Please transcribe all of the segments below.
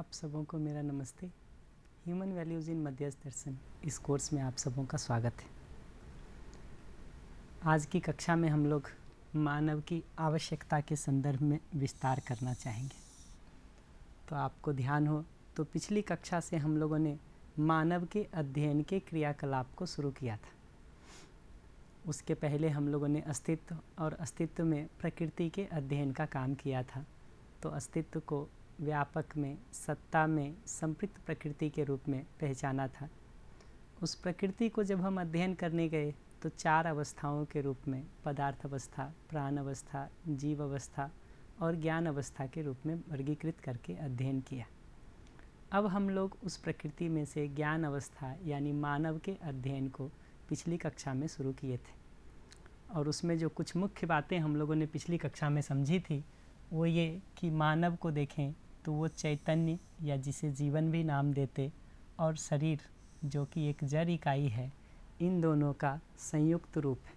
आप सबों को मेरा नमस्ते। ह्यूमन वैल्यूज़ इन मध्यस्थ दर्शन इस कोर्स में आप सबों का स्वागत है। आज की कक्षा में हम लोग मानव की आवश्यकता के संदर्भ में विस्तार करना चाहेंगे। तो आपको ध्यान हो तो पिछली कक्षा से हम लोगों ने मानव के अध्ययन के क्रियाकलाप को शुरू किया था। उसके पहले हम लोगों ने अस्तित्व और अस्तित्व में प्रकृति के अध्ययन का काम किया था। तो अस्तित्व को व्यापक में, सत्ता में संपृक्त प्रकृति के रूप में पहचाना था। उस प्रकृति को जब हम अध्ययन करने गए तो चार अवस्थाओं के रूप में पदार्थ अवस्था, प्राण अवस्था, जीव अवस्था और ज्ञान अवस्था के रूप में वर्गीकृत करके अध्ययन किया। अब हम लोग उस प्रकृति में से ज्ञान अवस्था यानी मानव के अध्ययन को पिछली कक्षा में शुरू किए थे। और उसमें जो कुछ मुख्य बातें हम लोगों ने पिछली कक्षा में समझी थी वो ये कि मानव को देखें तो वो चैतन्य या जिसे जीवन भी नाम देते और शरीर जो कि एक जड़ इकाई है, इन दोनों का संयुक्त रूप है।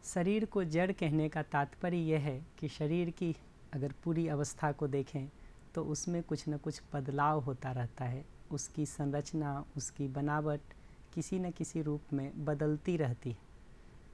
शरीर को जड़ कहने का तात्पर्य यह है कि शरीर की अगर पूरी अवस्था को देखें तो उसमें कुछ न कुछ बदलाव होता रहता है। उसकी संरचना, उसकी बनावट किसी न किसी रूप में बदलती रहती है।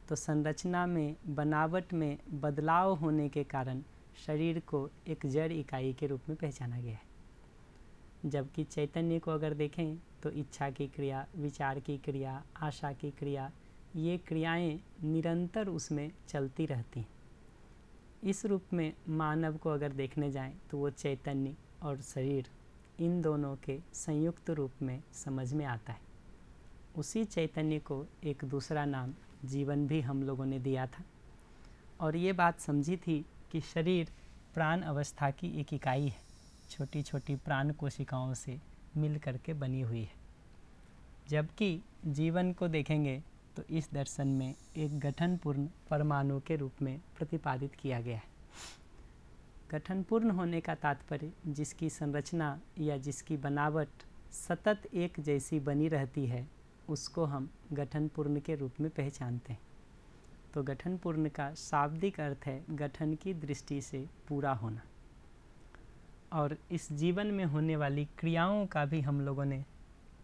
तो संरचना में, बनावट में बदलाव होने के कारण शरीर को एक जड़ इकाई के रूप में पहचाना गया है। जबकि चैतन्य को अगर देखें तो इच्छा की क्रिया, विचार की क्रिया, आशा की क्रिया, ये क्रियाएं निरंतर उसमें चलती रहती हैं। इस रूप में मानव को अगर देखने जाएं तो वो चैतन्य और शरीर इन दोनों के संयुक्त रूप में समझ में आता है। उसी चैतन्य को एक दूसरा नाम जीवन भी हम लोगों ने दिया था। और ये बात समझी थी कि शरीर प्राण अवस्था की एक इकाई है, छोटी छोटी प्राण कोशिकाओं से मिल करके बनी हुई है। जबकि जीवन को देखेंगे तो इस दर्शन में एक गठनपूर्ण परमाणु के रूप में प्रतिपादित किया गया है। गठनपूर्ण होने का तात्पर्य जिसकी संरचना या जिसकी बनावट सतत एक जैसी बनी रहती है उसको हम गठनपूर्ण के रूप में पहचानते हैं। तो गठनपूर्ण का शाब्दिक अर्थ है गठन की दृष्टि से पूरा होना। और इस जीवन में होने वाली क्रियाओं का भी हम लोगों ने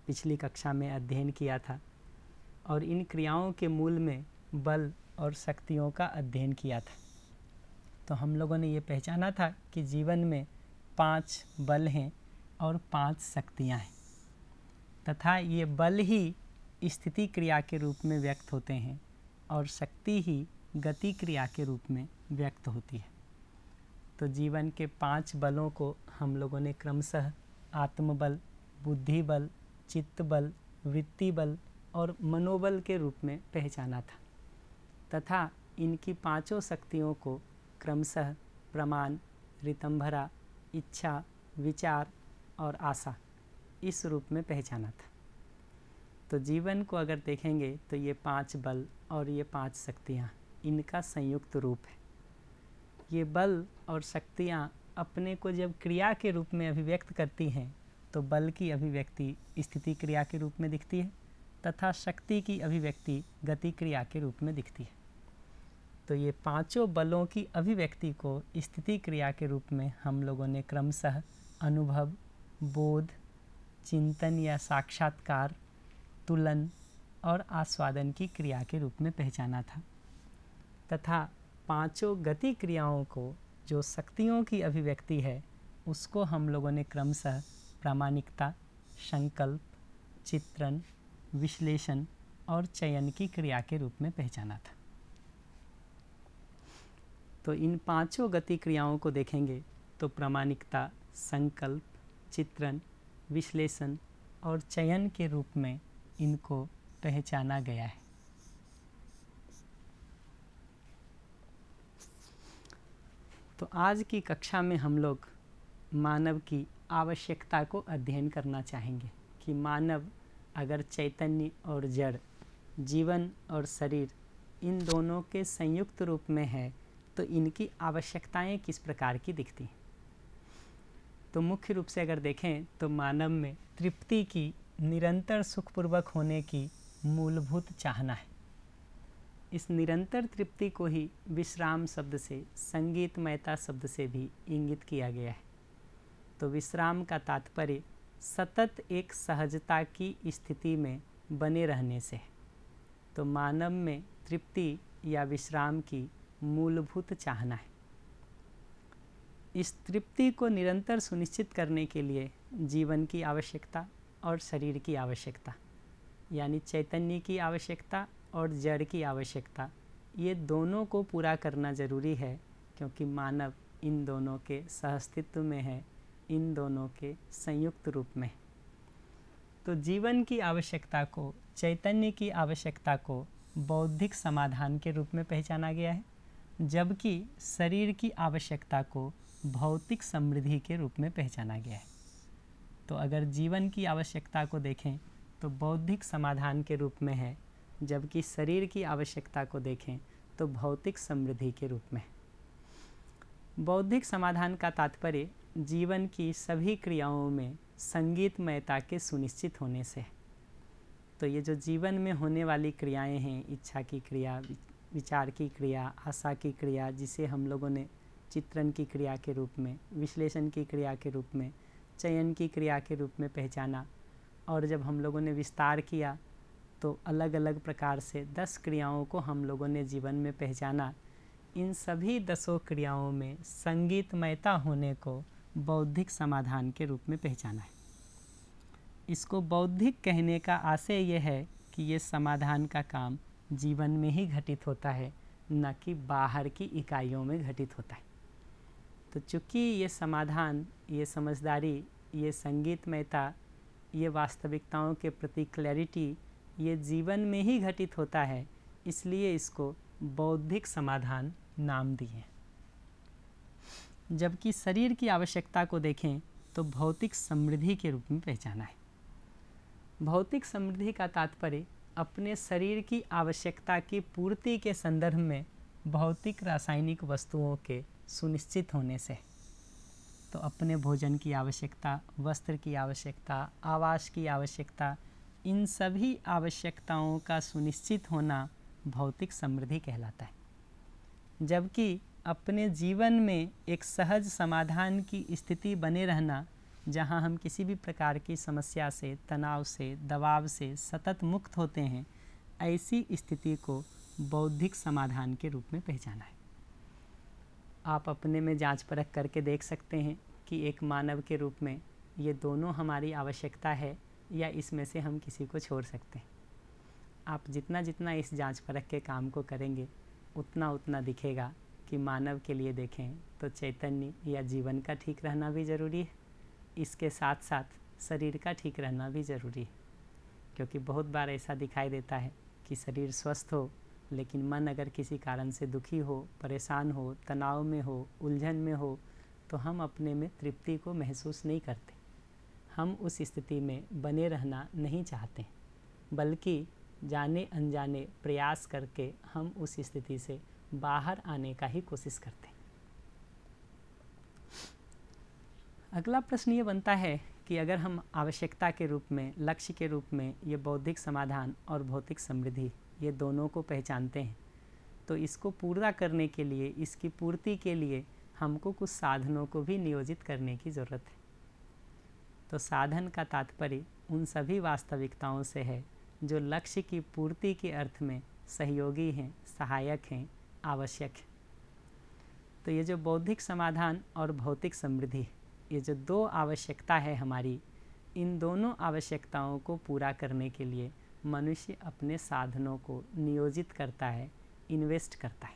पिछली कक्षा में अध्ययन किया था। और इन क्रियाओं के मूल में बल और शक्तियों का अध्ययन किया था। तो हम लोगों ने ये पहचाना था कि जीवन में 5 बल हैं और 5 शक्तियाँ हैं, तथा ये बल ही स्थिति क्रिया के रूप में व्यक्त होते हैं और शक्ति ही गति क्रिया के रूप में व्यक्त होती है। तो जीवन के 5 बलों को हम लोगों ने क्रमशः आत्मबल, बुद्धि बल, चित्त बल, वृत्ति बल और मनोबल के रूप में पहचाना था। तथा इनकी 5 शक्तियों को क्रमशः प्रमाण, ऋतंभरा, इच्छा, विचार और आशा इस रूप में पहचाना था। तो जीवन को अगर देखेंगे तो ये 5 बल और ये 5 शक्तियाँ इनका संयुक्त रूप है। ये बल और शक्तियाँ अपने को जब क्रिया के रूप में अभिव्यक्त करती हैं तो बल की अभिव्यक्ति स्थिति क्रिया के रूप में दिखती है तथा शक्ति की अभिव्यक्ति गति क्रिया के रूप में दिखती है। तो ये 5 बलों की अभिव्यक्ति को स्थिति क्रिया के रूप में हम लोगों ने क्रमशः अनुभव, बोध, चिंतन या साक्षात्कार, तुलन और आस्वादन की क्रिया के रूप में पहचाना था। तथा 5 गति क्रियाओं को जो शक्तियों की अभिव्यक्ति है उसको हम लोगों ने क्रमशः प्रामाणिकता, संकल्प, चित्रण, विश्लेषण और चयन की क्रिया के रूप में पहचाना था। तो इन 5 गति क्रियाओं को देखेंगे तो प्रामाणिकता, संकल्प, चित्रण, विश्लेषण और चयन के रूप में इनको पहचाना गया है। तो आज की कक्षा में हम लोग मानव की आवश्यकता को अध्ययन करना चाहेंगे कि मानव अगर चैतन्य और जड़, जीवन और शरीर इन दोनों के संयुक्त रूप में है तो इनकी आवश्यकताएं किस प्रकार की दिखती हैं। तो मुख्य रूप से अगर देखें तो मानव में तृप्ति की, निरंतर सुखपूर्वक होने की मूलभूत चाहना है। इस निरंतर तृप्ति को ही विश्राम शब्द से, संगीतमयता शब्द से भी इंगित किया गया है। तो विश्राम का तात्पर्य सतत एक सहजता की स्थिति में बने रहने से है। तो मानव में तृप्ति या विश्राम की मूलभूत चाहना है। इस तृप्ति को निरंतर सुनिश्चित करने के लिए जीवन की आवश्यकता और शरीर की आवश्यकता, यानी चैतन्य की आवश्यकता और जड़ की आवश्यकता, ये दोनों को पूरा करना जरूरी है, क्योंकि मानव इन दोनों के सहअस्तित्व में है, इन दोनों के संयुक्त रूप में। तो जीवन की आवश्यकता को, चैतन्य की आवश्यकता को बौद्धिक समाधान के रूप में पहचाना गया है, जबकि शरीर की आवश्यकता को भौतिक समृद्धि के रूप में पहचाना गया है। तो अगर जीवन की आवश्यकता को देखें तो बौद्धिक समाधान के रूप में है, जबकि शरीर की आवश्यकता को देखें तो भौतिक समृद्धि के रूप में। बौद्धिक समाधान का तात्पर्य जीवन की सभी क्रियाओं में संगीतमयता के सुनिश्चित होने से है। तो ये जो जीवन में होने वाली क्रियाएं हैं, इच्छा की क्रिया, विचार की क्रिया, आशा की क्रिया, जिसे हम लोगों ने चित्रण की क्रिया के रूप में, विश्लेषण की क्रिया के रूप में, चयन की क्रिया के रूप में पहचाना, और जब हम लोगों ने विस्तार किया तो अलग अलग प्रकार से 10 क्रियाओं को हम लोगों ने जीवन में पहचाना। इन सभी 10 क्रियाओं में संगीतमयता होने को बौद्धिक समाधान के रूप में पहचाना है। इसको बौद्धिक कहने का आशय यह है कि ये समाधान का काम जीवन में ही घटित होता है, न कि बाहर की इकाइयों में घटित होता है। तो चूँकि ये समाधान, ये समझदारी, ये संगीतमयता, ये वास्तविकताओं के प्रति क्लैरिटी, ये जीवन में ही घटित होता है, इसलिए इसको बौद्धिक समाधान नाम दिए। जबकि शरीर की आवश्यकता को देखें तो भौतिक समृद्धि के रूप में पहचाना है। भौतिक समृद्धि का तात्पर्य अपने शरीर की आवश्यकता की पूर्ति के संदर्भ में भौतिक रासायनिक वस्तुओं के सुनिश्चित होने से। तो अपने भोजन की आवश्यकता, वस्त्र की आवश्यकता, आवास की आवश्यकता, इन सभी आवश्यकताओं का सुनिश्चित होना भौतिक समृद्धि कहलाता है। जबकि अपने जीवन में एक सहज समाधान की स्थिति बने रहना, जहां हम किसी भी प्रकार की समस्या से, तनाव से, दबाव से सतत मुक्त होते हैं, ऐसी स्थिति को बौद्धिक समाधान के रूप में पहचाना है। आप अपने में जांच परख करके देख सकते हैं कि एक मानव के रूप में ये दोनों हमारी आवश्यकता है, या इसमें से हम किसी को छोड़ सकते हैं। आप जितना जितना इस जांच परख के काम को करेंगे, उतना उतना दिखेगा कि मानव के लिए देखें तो चैतन्य या जीवन का ठीक रहना भी ज़रूरी है, इसके साथ साथ शरीर का ठीक रहना भी ज़रूरी है। क्योंकि बहुत बार ऐसा दिखाई देता है कि शरीर स्वस्थ हो, लेकिन मन अगर किसी कारण से दुखी हो, परेशान हो, तनाव में हो, उलझन में हो, तो हम अपने में तृप्ति को महसूस नहीं करते। हम उस स्थिति में बने रहना नहीं चाहते, बल्कि जाने अनजाने प्रयास करके हम उस स्थिति से बाहर आने का ही कोशिश करते हैं। अगला प्रश्न ये बनता है कि अगर हम आवश्यकता के रूप में, लक्ष्य के रूप में ये बौद्धिक समाधान और भौतिक समृद्धि, ये दोनों को पहचानते हैं, तो इसको पूरा करने के लिए, इसकी पूर्ति के लिए हमको कुछ साधनों को भी नियोजित करने की ज़रूरत है। तो साधन का तात्पर्य उन सभी वास्तविकताओं से है जो लक्ष्य की पूर्ति के अर्थ में सहयोगी हैं, सहायक हैं, आवश्यक है। तो ये जो बौद्धिक समाधान और भौतिक समृद्धि, ये जो दो आवश्यकता है हमारी, इन दोनों आवश्यकताओं को पूरा करने के लिए मनुष्य अपने साधनों को नियोजित करता है, इन्वेस्ट करता है।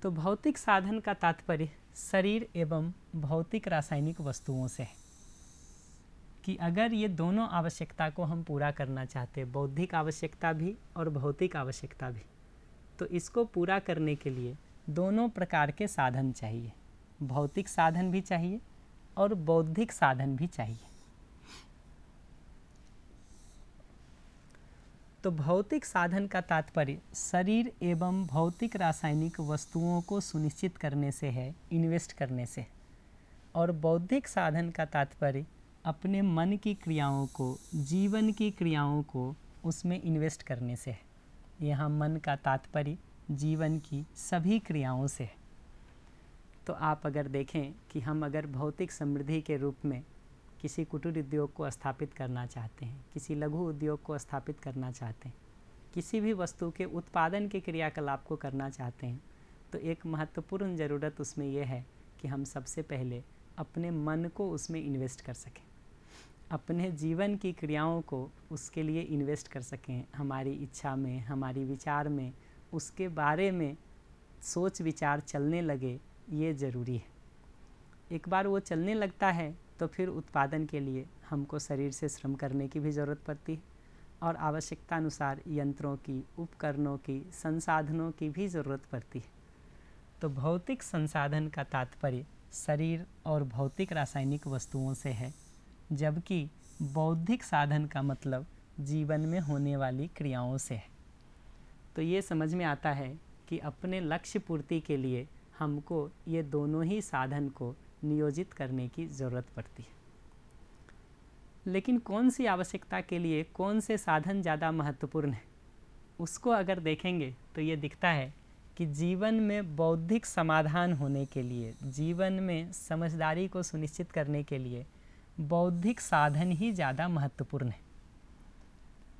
तो भौतिक साधन का तात्पर्य शरीर एवं भौतिक रासायनिक वस्तुओं से है कि अगर ये दोनों आवश्यकता को हम पूरा करना चाहते हैं, बौद्धिक आवश्यकता भी और भौतिक आवश्यकता भी, तो इसको पूरा करने के लिए दोनों प्रकार के साधन चाहिए। भौतिक साधन भी चाहिए और बौद्धिक साधन भी चाहिए। तो भौतिक साधन का तात्पर्य शरीर एवं भौतिक रासायनिक वस्तुओं को सुनिश्चित करने से है, इन्वेस्ट करने से। और बौद्धिक साधन का तात्पर्य अपने मन की क्रियाओं को, जीवन की क्रियाओं को उसमें इन्वेस्ट करने से है। यहाँ मन का तात्पर्य जीवन की सभी क्रियाओं से है। तो आप अगर देखें कि हम अगर भौतिक समृद्धि के रूप में किसी कुटीर उद्योग को स्थापित करना चाहते हैं, किसी लघु उद्योग को स्थापित करना चाहते हैं, किसी भी वस्तु के उत्पादन के क्रियाकलाप को करना चाहते हैं, तो एक महत्वपूर्ण ज़रूरत उसमें यह है कि हम सबसे पहले अपने मन को उसमें इन्वेस्ट कर सकें, अपने जीवन की क्रियाओं को उसके लिए इन्वेस्ट कर सकें, हमारी इच्छा में, हमारी विचार में, उसके बारे में सोच विचार चलने लगे, ये ज़रूरी है। एक बार वो चलने लगता है तो फिर उत्पादन के लिए हमको शरीर से श्रम करने की भी ज़रूरत पड़ती है और आवश्यकता अनुसार यंत्रों की, उपकरणों की, संसाधनों की भी ज़रूरत पड़ती है। तो भौतिक संसाधन का तात्पर्य शरीर और भौतिक रासायनिक वस्तुओं से है, जबकि बौद्धिक साधन का मतलब जीवन में होने वाली क्रियाओं से है। तो ये समझ में आता है कि अपने लक्ष्य पूर्ति के लिए हमको ये दोनों ही साधन को नियोजित करने की ज़रूरत पड़ती है। लेकिन कौन सी आवश्यकता के लिए कौन से साधन ज़्यादा महत्वपूर्ण है, उसको अगर देखेंगे तो ये दिखता है कि जीवन में बौद्धिक समाधान होने के लिए, जीवन में समझदारी को सुनिश्चित करने के लिए बौद्धिक साधन ही ज़्यादा महत्वपूर्ण है।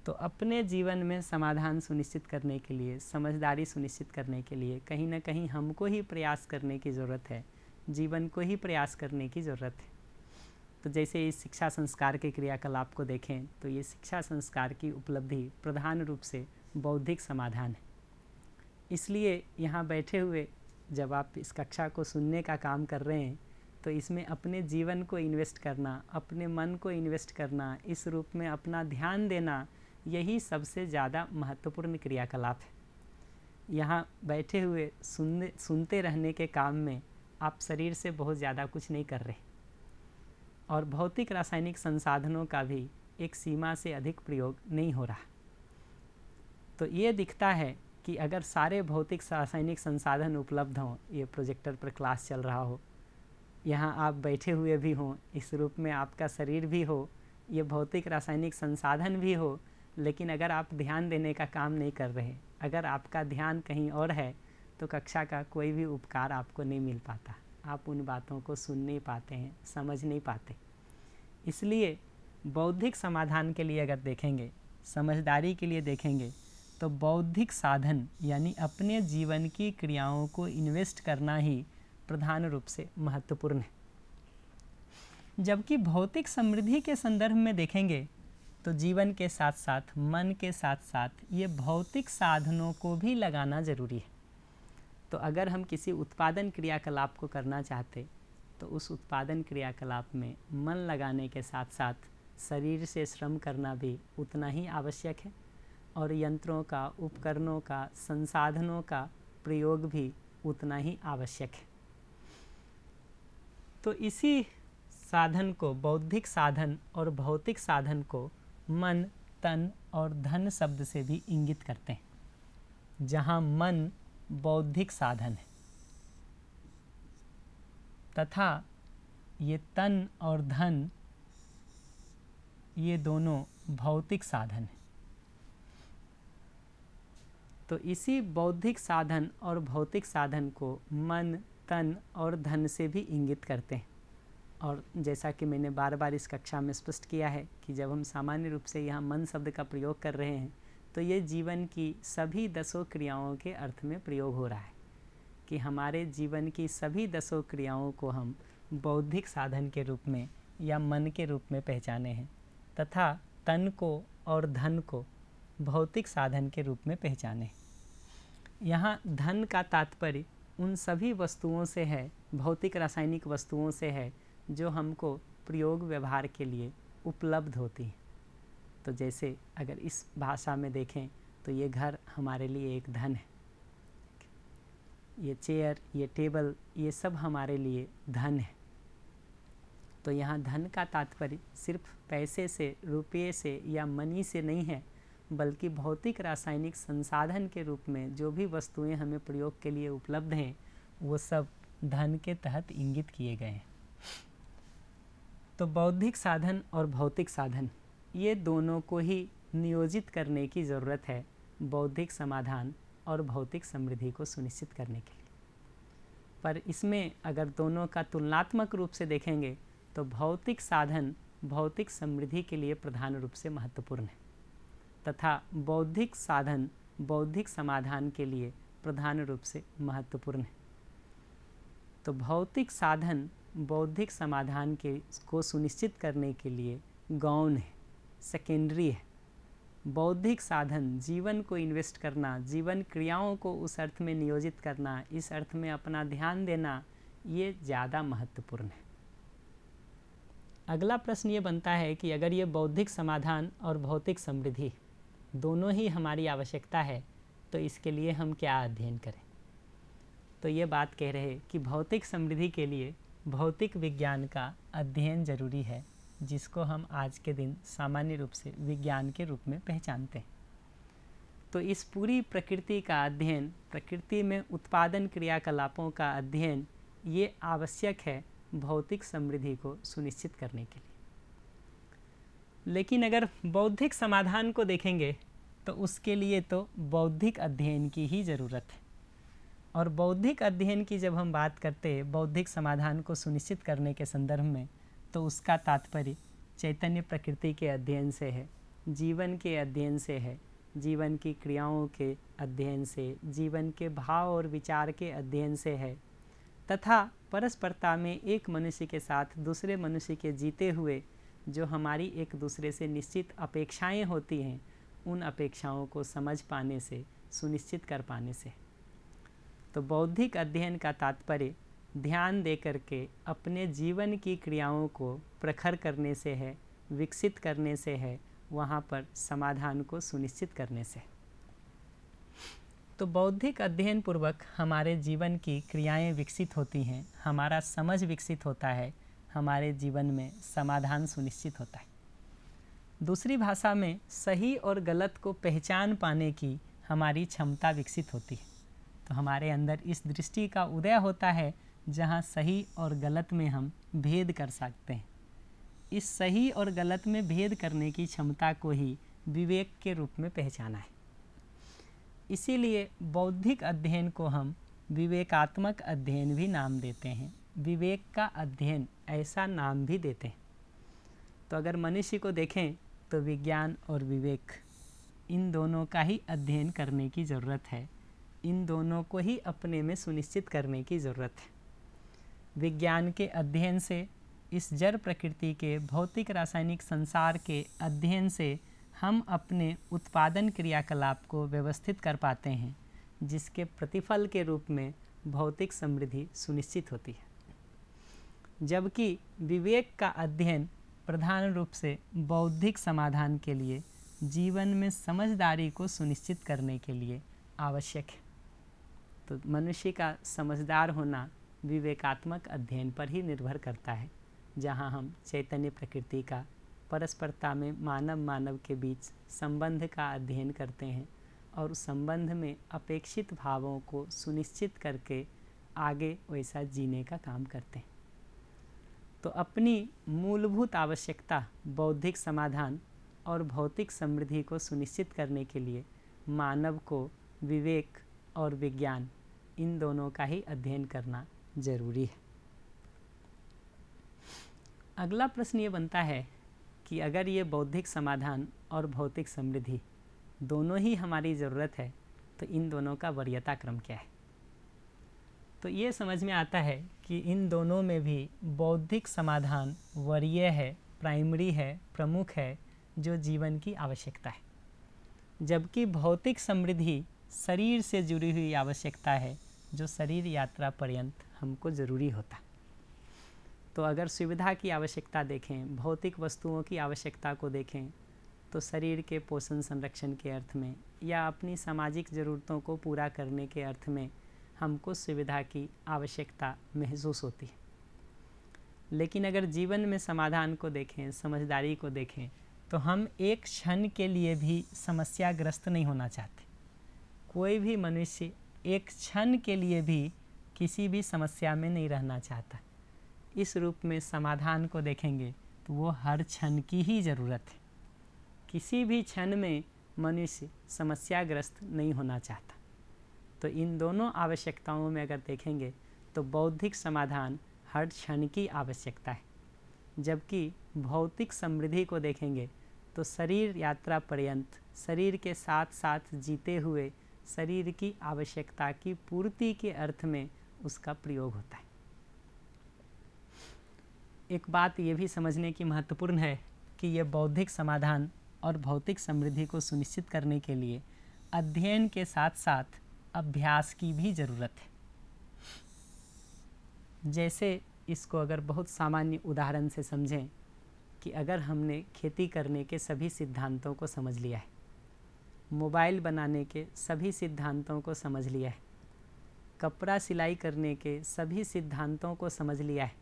तो अपने जीवन में समाधान सुनिश्चित करने के लिए, समझदारी सुनिश्चित करने के लिए कहीं ना कहीं हमको ही प्रयास करने की ज़रूरत है, जीवन को ही प्रयास करने की ज़रूरत है। तो जैसे इस शिक्षा संस्कार के क्रियाकलाप को देखें तो ये शिक्षा संस्कार की उपलब्धि प्रधान रूप से बौद्धिक समाधान है। इसलिए यहाँ बैठे हुए जब आप इस कक्षा को सुनने का काम कर रहे हैं तो इसमें अपने जीवन को इन्वेस्ट करना, अपने मन को इन्वेस्ट करना, इस रूप में अपना ध्यान देना, यही सबसे ज़्यादा महत्वपूर्ण क्रियाकलाप है। यहाँ बैठे हुए सुनते रहने के काम में आप शरीर से बहुत ज़्यादा कुछ नहीं कर रहे और भौतिक रासायनिक संसाधनों का भी एक सीमा से अधिक प्रयोग नहीं हो रहा। तो ये दिखता है कि अगर सारे भौतिक रासायनिक संसाधन उपलब्ध हों, ये प्रोजेक्टर पर क्लास चल रहा हो, यहाँ आप बैठे हुए भी हों, इस रूप में आपका शरीर भी हो, ये भौतिक रासायनिक संसाधन भी हो, लेकिन अगर आप ध्यान देने का काम नहीं कर रहे, अगर आपका ध्यान कहीं और है, तो कक्षा का कोई भी उपकार आपको नहीं मिल पाता, आप उन बातों को सुन नहीं पाते हैं, समझ नहीं पाते। इसलिए बौद्धिक समाधान के लिए अगर देखेंगे, समझदारी के लिए देखेंगे, तो बौद्धिक साधन यानी अपने जीवन की क्रियाओं को इन्वेस्ट करना ही प्रधान रूप से महत्वपूर्ण है। जबकि भौतिक समृद्धि के संदर्भ में देखेंगे तो जीवन के साथ साथ, मन के साथ साथ ये भौतिक साधनों को भी लगाना ज़रूरी है। तो अगर हम किसी उत्पादन क्रियाकलाप को करना चाहते तो उस उत्पादन क्रियाकलाप में मन लगाने के साथ साथ शरीर से श्रम करना भी उतना ही आवश्यक है और यंत्रों का, उपकरणों का, संसाधनों का प्रयोग भी उतना ही आवश्यक है। तो इसी साधन को, बौद्धिक साधन और भौतिक साधन को मन, तन और धन शब्द से भी इंगित करते हैं। जहाँ मन बौद्धिक साधन है तथा ये तन और धन ये दोनों भौतिक साधन है। तो इसी बौद्धिक साधन और भौतिक साधन को मन, तन और धन से भी इंगित करते हैं। और जैसा कि मैंने बार बार इस कक्षा में स्पष्ट किया है कि जब हम सामान्य रूप से यहाँ मन शब्द का प्रयोग कर रहे हैं तो ये जीवन की सभी 10 क्रियाओं के अर्थ में प्रयोग हो रहा है कि हमारे जीवन की सभी 10 क्रियाओं को हम बौद्धिक साधन के रूप में या मन के रूप में पहचाने हैं तथा तन को और धन को भौतिक साधन के रूप में पहचाने। यहाँ धन का तात्पर्य उन सभी वस्तुओं से है, भौतिक रासायनिक वस्तुओं से है जो हमको प्रयोग व्यवहार के लिए उपलब्ध होती हैं। तो जैसे अगर इस भाषा में देखें तो ये घर हमारे लिए एक धन है, ये चेयर, ये टेबल, ये सब हमारे लिए धन है। तो यहाँ धन का तात्पर्य सिर्फ पैसे से, रुपये से या मनी से नहीं है, बल्कि भौतिक रासायनिक संसाधन के रूप में जो भी वस्तुएं हमें प्रयोग के लिए उपलब्ध हैं वो सब धन के तहत इंगित किए गए हैं। तो बौद्धिक साधन और भौतिक साधन ये दोनों को ही नियोजित करने की ज़रूरत है बौद्धिक समाधान और भौतिक समृद्धि को सुनिश्चित करने के लिए। पर इसमें अगर दोनों का तुलनात्मक रूप से देखेंगे तो भौतिक साधन भौतिक समृद्धि के लिए प्रधान रूप से महत्वपूर्ण है तथा बौद्धिक साधन बौद्धिक समाधान के लिए प्रधान रूप से महत्वपूर्ण है। तो भौतिक साधन बौद्धिक समाधान को सुनिश्चित करने के लिए गौण है, सेकेंडरी है। बौद्धिक साधन जीवन को इन्वेस्ट करना, जीवन क्रियाओं को उस अर्थ में नियोजित करना, इस अर्थ में अपना ध्यान देना, ये ज़्यादा महत्वपूर्ण है। अगला प्रश्न ये बनता है कि अगर ये बौद्धिक समाधान और भौतिक समृद्धि दोनों ही हमारी आवश्यकता है तो इसके लिए हम क्या अध्ययन करें। तो ये बात कह रहे कि भौतिक समृद्धि के लिए भौतिक विज्ञान का अध्ययन जरूरी है, जिसको हम आज के दिन सामान्य रूप से विज्ञान के रूप में पहचानते हैं। तो इस पूरी प्रकृति का अध्ययन, प्रकृति में उत्पादन क्रियाकलापों का अध्ययन, ये आवश्यक है भौतिक समृद्धि को सुनिश्चित करने के लिए। लेकिन अगर बौद्धिक समाधान को देखेंगे तो उसके लिए तो बौद्धिक अध्ययन की ही ज़रूरत है। और बौद्धिक अध्ययन की जब हम बात करते हैं बौद्धिक समाधान को सुनिश्चित करने के संदर्भ में, तो उसका तात्पर्य चैतन्य प्रकृति के अध्ययन से है, जीवन के अध्ययन से है, जीवन की क्रियाओं के अध्ययन से, जीवन के भाव और विचार के अध्ययन से है, तथा परस्परता में एक मनुष्य के साथ दूसरे मनुष्य के जीते हुए जो हमारी एक दूसरे से निश्चित अपेक्षाएं होती हैं, उन अपेक्षाओं को समझ पाने से, सुनिश्चित कर पाने से। तो बौद्धिक अध्ययन का तात्पर्य ध्यान दे करके अपने जीवन की क्रियाओं को प्रखर करने से है, विकसित करने से है, वहाँ पर समाधान को सुनिश्चित करने से। तो बौद्धिक अध्ययन पूर्वक हमारे जीवन की क्रियाएं विकसित होती हैं, हमारा समझ विकसित होता है, हमारे जीवन में समाधान सुनिश्चित होता है। दूसरी भाषा में सही और गलत को पहचान पाने की हमारी क्षमता विकसित होती है। तो हमारे अंदर इस दृष्टि का उदय होता है जहाँ सही और गलत में हम भेद कर सकते हैं। इस सही और गलत में भेद करने की क्षमता को ही विवेक के रूप में पहचाना है। इसीलिए बौद्धिक अध्ययन को हम विवेकात्मक अध्ययन भी नाम देते हैं, विवेक का अध्ययन ऐसा नाम भी देते हैं। तो अगर मनुष्य को देखें तो विज्ञान और विवेक, इन दोनों का ही अध्ययन करने की ज़रूरत है, इन दोनों को ही अपने में सुनिश्चित करने की ज़रूरत है। विज्ञान के अध्ययन से, इस जड़ प्रकृति के भौतिक रासायनिक संसार के अध्ययन से हम अपने उत्पादन क्रियाकलाप को व्यवस्थित कर पाते हैं, जिसके प्रतिफल के रूप में भौतिक समृद्धि सुनिश्चित होती है। जबकि विवेक का अध्ययन प्रधान रूप से बौद्धिक समाधान के लिए, जीवन में समझदारी को सुनिश्चित करने के लिए आवश्यक है। तो मनुष्य का समझदार होना विवेकात्मक अध्ययन पर ही निर्भर करता है, जहाँ हम चैतन्य प्रकृति का परस्परता में मानव मानव के बीच संबंध का अध्ययन करते हैं और उस संबंध में अपेक्षित भावों को सुनिश्चित करके आगे वैसा जीने का काम करते हैं। तो अपनी मूलभूत आवश्यकता बौद्धिक समाधान और भौतिक समृद्धि को सुनिश्चित करने के लिए मानव को विवेक और विज्ञान, इन दोनों का ही अध्ययन करना जरूरी है। अगला प्रश्न ये बनता है कि अगर ये बौद्धिक समाधान और भौतिक समृद्धि दोनों ही हमारी ज़रूरत है, तो इन दोनों का वरीयता क्रम क्या है। तो ये समझ में आता है कि इन दोनों में भी बौद्धिक समाधान वरीय है, प्राइमरी है, प्रमुख है, जो जीवन की आवश्यकता है, जबकि भौतिक समृद्धि शरीर से जुड़ी हुई आवश्यकता है, जो शरीर यात्रा पर्यंत हमको ज़रूरी होता है। तो अगर सुविधा की आवश्यकता देखें, भौतिक वस्तुओं की आवश्यकता को देखें, तो शरीर के पोषण संरक्षण के अर्थ में या अपनी सामाजिक ज़रूरतों को पूरा करने के अर्थ में हमको सुविधा की आवश्यकता महसूस होती है। लेकिन अगर जीवन में समाधान को देखें, समझदारी को देखें, तो हम एक क्षण के लिए भी समस्याग्रस्त नहीं होना चाहते। कोई भी मनुष्य एक क्षण के लिए भी किसी भी समस्या में नहीं रहना चाहता। इस रूप में समाधान को देखेंगे तो वो हर क्षण की ही ज़रूरत है। किसी भी क्षण में मनुष्य समस्याग्रस्त नहीं होना चाहता। तो इन दोनों आवश्यकताओं में अगर देखेंगे तो बौद्धिक समाधान हर क्षण की आवश्यकता है। जबकि भौतिक समृद्धि को देखेंगे तो शरीर यात्रा पर्यंत शरीर के साथ साथ जीते हुए शरीर की आवश्यकता की पूर्ति के अर्थ में उसका प्रयोग होता है। एक बात ये भी समझने की महत्वपूर्ण है कि यह बौद्धिक समाधान और भौतिक समृद्धि को सुनिश्चित करने के लिए अध्ययन के साथ साथ अभ्यास की भी ज़रूरत है। जैसे इसको अगर बहुत सामान्य उदाहरण से समझें कि अगर हमने खेती करने के सभी सिद्धांतों को समझ लिया है, मोबाइल बनाने के सभी सिद्धांतों को समझ लिया है, कपड़ा सिलाई करने के सभी सिद्धांतों को समझ लिया है,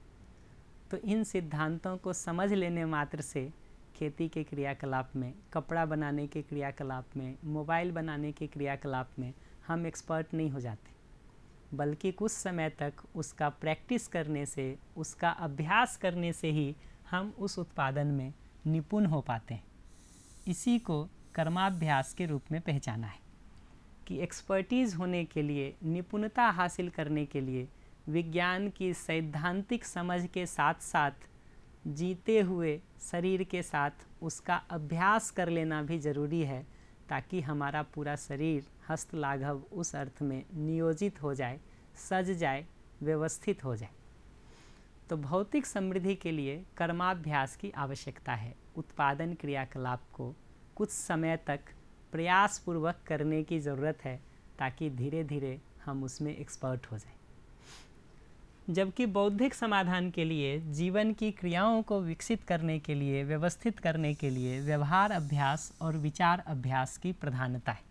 तो इन सिद्धांतों को समझ लेने मात्र से खेती के क्रियाकलाप में, कपड़ा बनाने के क्रियाकलाप में, मोबाइल बनाने के क्रियाकलाप में हम एक्सपर्ट नहीं हो जाते, बल्कि कुछ समय तक उसका प्रैक्टिस करने से, उसका अभ्यास करने से ही हम उस उत्पादन में निपुण हो पाते हैं। इसी को कर्माभ्यास के रूप में पहचाना है कि एक्सपर्टीज़ होने के लिए, निपुणता हासिल करने के लिए विज्ञान की सैद्धांतिक समझ के साथ साथ जीते हुए शरीर के साथ उसका अभ्यास कर लेना भी ज़रूरी है, ताकि हमारा पूरा शरीर हस्तलाघव उस अर्थ में नियोजित हो जाए, सज जाए, व्यवस्थित हो जाए। तो भौतिक समृद्धि के लिए कर्माभ्यास की आवश्यकता है। उत्पादन क्रियाकलाप को कुछ समय तक प्रयासपूर्वक करने की ज़रूरत है, ताकि धीरे धीरे हम उसमें एक्सपर्ट हो जाएं। जबकि बौद्धिक समाधान के लिए जीवन की क्रियाओं को विकसित करने के लिए, व्यवस्थित करने के लिए व्यवहार अभ्यास और विचार अभ्यास की प्रधानता है।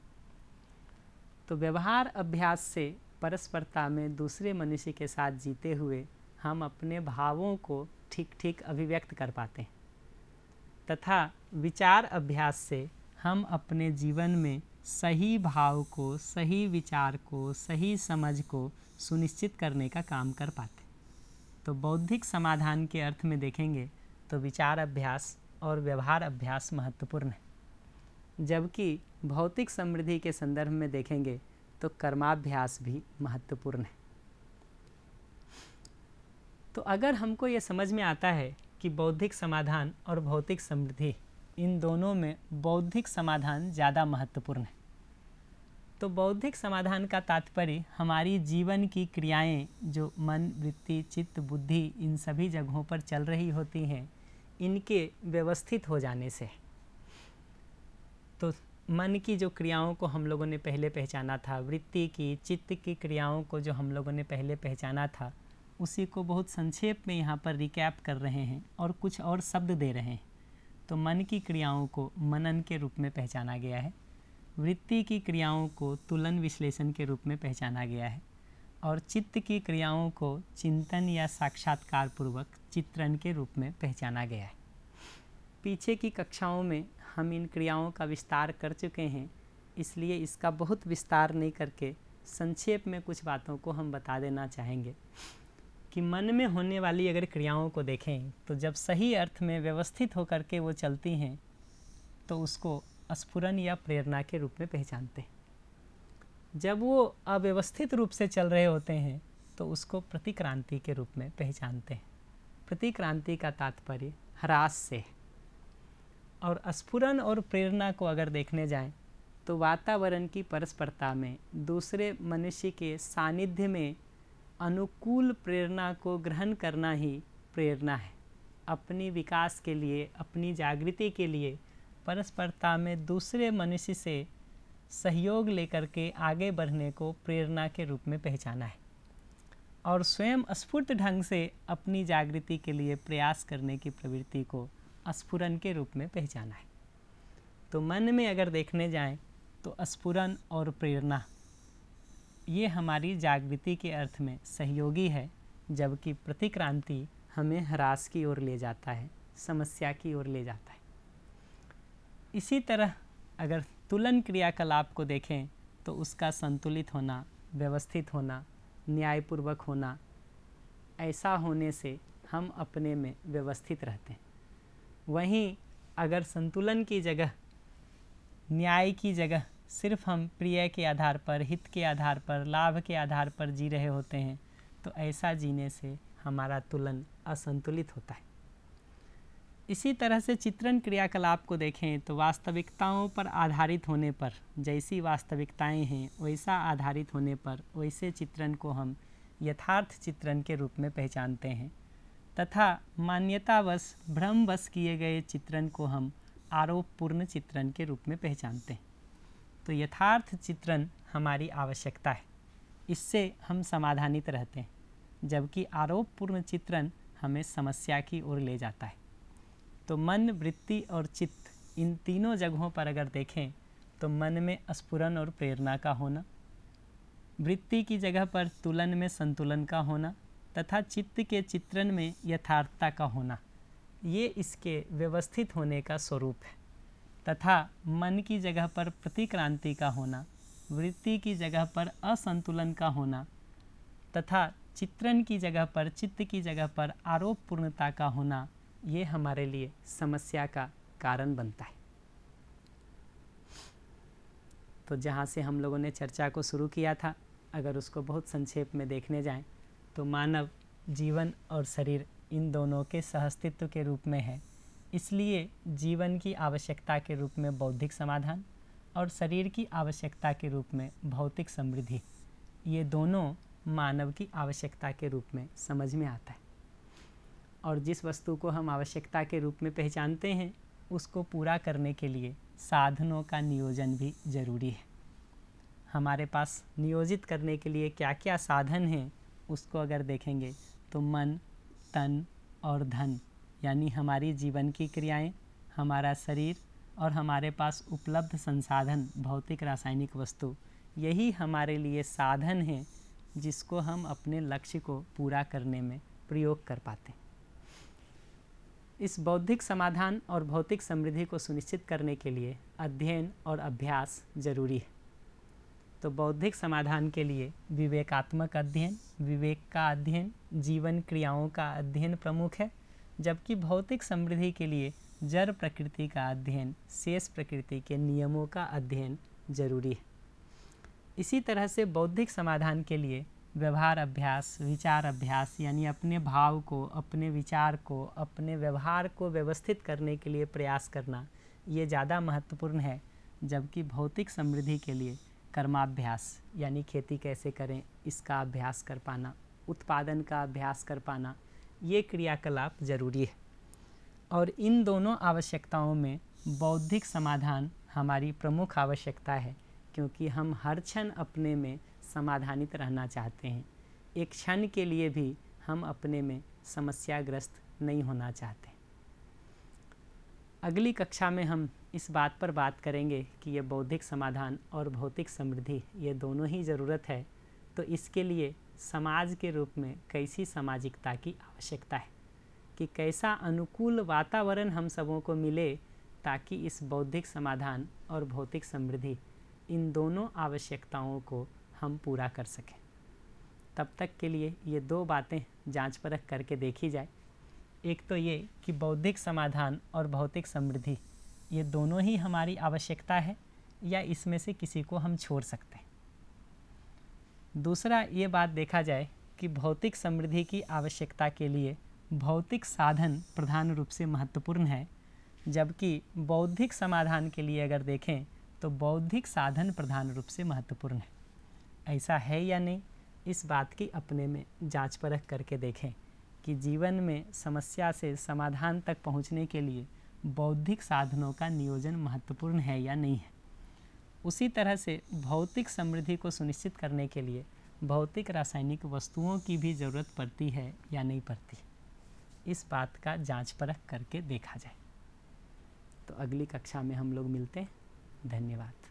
तो व्यवहार अभ्यास से परस्परता में दूसरे मनुष्य के साथ जीते हुए हम अपने भावों को ठीक ठीक अभिव्यक्त कर पाते हैं, तथा विचार अभ्यास से हम अपने जीवन में सही भाव को, सही विचार को, सही समझ को सुनिश्चित करने का काम कर पाते। तो बौद्धिक समाधान के अर्थ में देखेंगे तो विचार अभ्यास और व्यवहार अभ्यास महत्वपूर्ण है, जबकि भौतिक समृद्धि के संदर्भ में देखेंगे तो कर्माभ्यास भी महत्वपूर्ण है। तो अगर हमको ये समझ में आता है कि बौद्धिक समाधान और भौतिक समृद्धि, इन दोनों में बौद्धिक समाधान ज़्यादा महत्वपूर्ण है, तो बौद्धिक समाधान का तात्पर्य हमारी जीवन की क्रियाएं जो मन, वृत्ति, चित्त, बुद्धि इन सभी जगहों पर चल रही होती हैं, इनके व्यवस्थित हो जाने से। तो मन की जो क्रियाओं को हम लोगों ने पहले पहचाना था, वृत्ति की, चित्त की क्रियाओं को जो हम लोगों ने पहले पहचाना था, उसी को बहुत संक्षेप में यहाँ पर रिकैप कर रहे हैं और कुछ और शब्द दे रहे हैं। तो मन की क्रियाओं को मनन के रूप में पहचाना गया है, वृत्ति की क्रियाओं को तुलन विश्लेषण के रूप में पहचाना गया है, और चित्त की क्रियाओं को चिंतन या साक्षात्कार पूर्वक चित्रण के रूप में पहचाना गया है। पीछे की कक्षाओं में हम इन क्रियाओं का विस्तार कर चुके हैं, इसलिए इसका बहुत विस्तार नहीं करके संक्षेप में कुछ बातों को हम बता देना चाहेंगे कि मन में होने वाली अगर क्रियाओं को देखें तो जब सही अर्थ में व्यवस्थित होकर के वो चलती हैं तो उसको स्फुरन या प्रेरणा के रूप में पहचानते हैं। जब वो अव्यवस्थित रूप से चल रहे होते हैं तो उसको प्रतिक्रांति के रूप में पहचानते हैं। प्रतिक्रांति का तात्पर्य ह्रास से है। और स्फुरन और प्रेरणा को अगर देखने जाएं तो वातावरण की परस्परता में, दूसरे मनुष्य के सानिध्य में अनुकूल प्रेरणा को ग्रहण करना ही प्रेरणा है। अपनी विकास के लिए, अपनी जागृति के लिए परस्परता में दूसरे मनुष्य से सहयोग लेकर के आगे बढ़ने को प्रेरणा के रूप में पहचाना है, और स्वयं स्फूर्त ढंग से अपनी जागृति के लिए प्रयास करने की प्रवृत्ति को स्फुरन के रूप में पहचाना है। तो मन में अगर देखने जाएं तो स्फुरन और प्रेरणा ये हमारी जागृति के अर्थ में सहयोगी है, जबकि प्रतिक्रांति हमें ह्रास की ओर ले जाता है, समस्या की ओर ले जाता है। इसी तरह अगर तुलन क्रियाकलाप को देखें तो उसका संतुलित होना, व्यवस्थित होना, न्यायपूर्वक होना, ऐसा होने से हम अपने में व्यवस्थित रहते हैं। वहीं अगर संतुलन की जगह, न्याय की जगह सिर्फ हम प्रिय के आधार पर, हित के आधार पर, लाभ के आधार पर जी रहे होते हैं तो ऐसा जीने से हमारा तुलन असंतुलित होता है। इसी तरह से चित्रण क्रियाकलाप को देखें तो वास्तविकताओं पर आधारित होने पर, जैसी वास्तविकताएं हैं वैसा आधारित होने पर वैसे चित्रण को हम यथार्थ चित्रण के रूप में पहचानते हैं, तथा मान्यतावश भ्रमवश किए गए चित्रण को हम आरोपपूर्ण चित्रण के रूप में पहचानते हैं। तो यथार्थ चित्रण हमारी आवश्यकता है, इससे हम समाधानित रहते हैं, जबकि आरोपपूर्ण चित्रण हमें समस्या की ओर ले जाता है। तो मन, वृत्ति और चित्त, इन तीनों जगहों पर अगर देखें तो मन में स्फुरन और प्रेरणा का होना, वृत्ति की जगह पर तुलन में संतुलन का होना, तथा चित्त के चित्रण में यथार्थता का होना, ये इसके व्यवस्थित होने का स्वरूप है। तथा मन की जगह पर प्रतिक्रांति का होना, वृत्ति की जगह पर असंतुलन का होना, तथा चित्रण की जगह पर, चित्त की जगह पर आरोपपूर्णता का होना, ये हमारे लिए समस्या का कारण बनता है। तो जहाँ से हम लोगों ने चर्चा को शुरू किया था, अगर उसको बहुत संक्षेप में देखने जाएं तो मानव जीवन और शरीर इन दोनों के सहअस्तित्व के रूप में है। इसलिए जीवन की आवश्यकता के रूप में बौद्धिक समाधान और शरीर की आवश्यकता के रूप में भौतिक समृद्धि, ये दोनों मानव की आवश्यकता के रूप में समझ में आता है। और जिस वस्तु को हम आवश्यकता के रूप में पहचानते हैं, उसको पूरा करने के लिए साधनों का नियोजन भी ज़रूरी है। हमारे पास नियोजित करने के लिए क्या क्या साधन हैं, उसको अगर देखेंगे तो मन, तन और धन, यानी हमारी जीवन की क्रियाएं, हमारा शरीर और हमारे पास उपलब्ध संसाधन, भौतिक रासायनिक वस्तु, यही हमारे लिए साधन हैं जिसको हम अपने लक्ष्य को पूरा करने में प्रयोग कर पाते हैं। इस बौद्धिक समाधान और भौतिक समृद्धि को सुनिश्चित करने के लिए अध्ययन और अभ्यास जरूरी है। तो बौद्धिक समाधान के लिए विवेकात्मक अध्ययन, विवेक का अध्ययन, जीवन क्रियाओं का अध्ययन प्रमुख है, जबकि भौतिक समृद्धि के लिए जड़ प्रकृति का अध्ययन, शेष प्रकृति के नियमों का अध्ययन जरूरी है। इसी तरह से बौद्धिक समाधान के लिए व्यवहार अभ्यास, विचार अभ्यास, यानी अपने भाव को, अपने विचार को, अपने व्यवहार को व्यवस्थित करने के लिए प्रयास करना, ये ज़्यादा महत्वपूर्ण है। जबकि भौतिक समृद्धि के लिए कर्माभ्यास, यानी खेती कैसे करें इसका अभ्यास कर पाना, उत्पादन का अभ्यास कर पाना, ये क्रियाकलाप जरूरी है। और इन दोनों आवश्यकताओं में बौद्धिक समाधान हमारी प्रमुख आवश्यकता है, क्योंकि हम हर क्षण अपने में समाधानित रहना चाहते हैं। एक क्षण के लिए भी हम अपने में समस्याग्रस्त नहीं होना चाहते। अगली कक्षा में हम इस बात पर बात करेंगे कि ये बौद्धिक समाधान और भौतिक समृद्धि, ये दोनों ही ज़रूरत है, तो इसके लिए समाज के रूप में कैसी सामाजिकता की आवश्यकता है, कि कैसा अनुकूल वातावरण हम सबों को मिले ताकि इस बौद्धिक समाधान और भौतिक समृद्धि, इन दोनों आवश्यकताओं को हम पूरा कर सकें। तब तक के लिए ये दो बातें जांच परख करके देखी जाए। एक तो ये कि बौद्धिक समाधान और भौतिक समृद्धि, ये दोनों ही हमारी आवश्यकता है या इसमें से किसी को हम छोड़ सकते हैं। दूसरा ये बात देखा जाए कि भौतिक समृद्धि की आवश्यकता के लिए भौतिक साधन प्रधान रूप से महत्वपूर्ण है, जबकि बौद्धिक समाधान के लिए अगर देखें तो बौद्धिक साधन प्रधान रूप से महत्वपूर्ण है। ऐसा है या नहीं, इस बात की अपने में जांच परख करके देखें कि जीवन में समस्या से समाधान तक पहुंचने के लिए बौद्धिक साधनों का नियोजन महत्वपूर्ण है या नहीं है। उसी तरह से भौतिक समृद्धि को सुनिश्चित करने के लिए भौतिक रासायनिक वस्तुओं की भी ज़रूरत पड़ती है या नहीं पड़ती, इस बात का जांच परख करके देखा जाए। तो अगली कक्षा में हम लोग मिलते हैं। धन्यवाद।